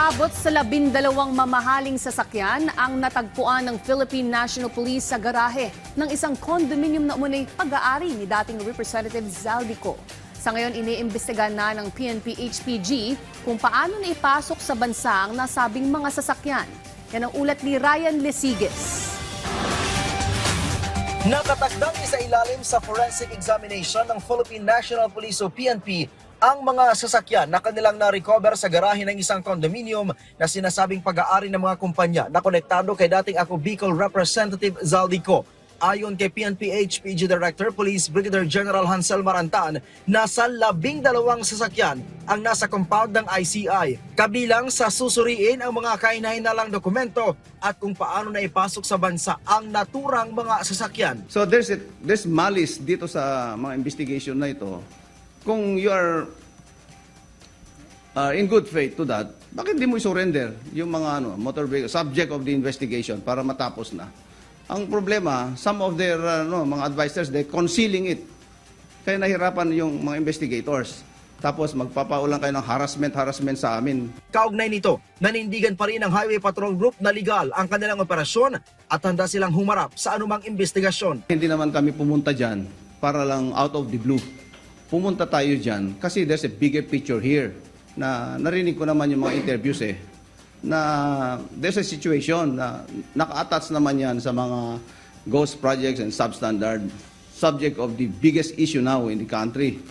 Umaabot sa 12 mamahaling sasakyan ang natagpuan ng Philippine National Police sa garahe ng isang condominium na umunay pag-aari ni dating Representative Zaldico. Sa ngayon, iniimbestigahan na ng PNP-HPG kung paano naipasok sa bansa ang nasabing mga sasakyan. Yan ang ulat ni Ryan Lesiges. Nakatakdang sa ilalim sa forensic examination ng Philippine National Police o PNP ang mga sasakyan na kanilang na-recover sa garahe ng isang condominium na sinasabing pag-aari ng mga kumpanya na konektado kay dating Ako Bicol Representative Zaldico. Ayon kay PNP-HPG Director Police Brigadier General Hansel Marantan, nasa 12 sasakyan ang nasa compound ng ICI. Kabilang sa susuriin ang mga kainainalang dokumento at kung paano na ipasok sa bansa ang naturang mga sasakyan. So there's malice dito sa mga investigation na ito. Kung you are in good faith to that, bakit di mo i-surrender yung mga motor vehicle subject of the investigation para matapos na? Ang problema, some of their mga advisors, they concealing it. Kaya nahirapan yung mga investigators. Tapos magpapaulang kayo ng harassment sa amin. Kaugnay nito, nanindigan pa rin ng Highway Patrol Group na legal ang kanilang operasyon at handa silang humarap sa anumang investigasyon. Hindi naman kami pumunta dyan para lang out of the blue. Pumunta tayo dyan kasi there's a bigger picture here na narinig ko naman yung mga interviews na there's a situation na naka-attach naman yan sa mga ghost projects and substandard subject of the biggest issue now in the country.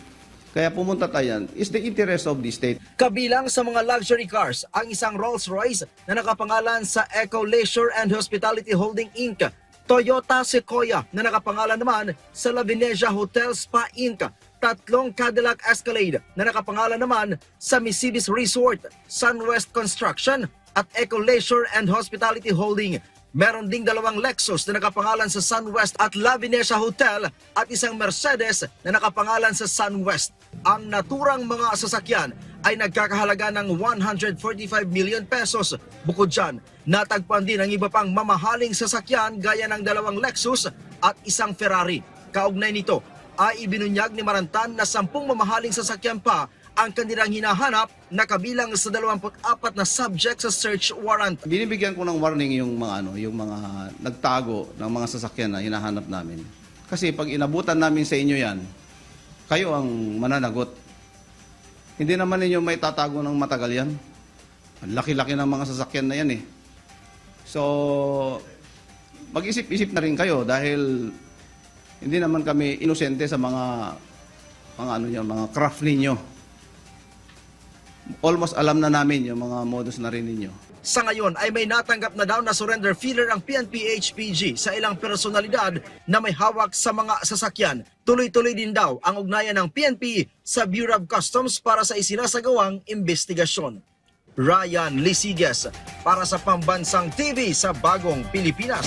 Kaya pumunta tayo yan is the interest of the state. Kabilang sa mga luxury cars ang isang Rolls-Royce na nakapangalan sa Eco Leisure and Hospitality Holding Inc., Toyota Sequoia na nakapangalan naman sa La Venecia Hotel Spa Inc., tatlong Cadillac Escalade na nakapangalan naman sa Misibis Resort, Sunwest Construction at Eco Leisure and Hospitality Holding. Meron ding dalawang Lexus na nakapangalan sa Sunwest at La Venecia Hotel at isang Mercedes na nakapangalan sa Sunwest. Ang naturang mga sasakyan ay nagkakahalaga ng 145 million pesos. Bukod dyan, natagpuan din ang iba pang mamahaling sasakyan gaya ng dalawang Lexus at isang Ferrari. Kaugnay nito, ay ibinunyag ni Marantan na 10 mamahaling sasakyan pa ang kanilang hinahanap na kabilang sa 24 na subject sa search warrant. Binibigyan ko ng warning yung mga nagtago ng mga sasakyan na hinahanap namin. Kasi pag inabutan namin sa inyo yan, kayo ang mananagot. Hindi naman ninyo may tatago ng matagal yan. Ang laki-laki ng mga sasakyan na yan So, mag-isip-isip na rin kayo dahil hindi naman kami inosente sa mga craft ninyo. Almost alam na namin yung mga modus na rin ninyo. Sa ngayon ay may natanggap na daw na surrender feeler ang PNP-HPG sa ilang personalidad na may hawak sa mga sasakyan. Tuloy-tuloy din daw ang ugnayan ng PNP sa Bureau of Customs para sa isinasagawang investigasyon. Ryan Lesiges para sa Pambansang TV sa Bagong Pilipinas.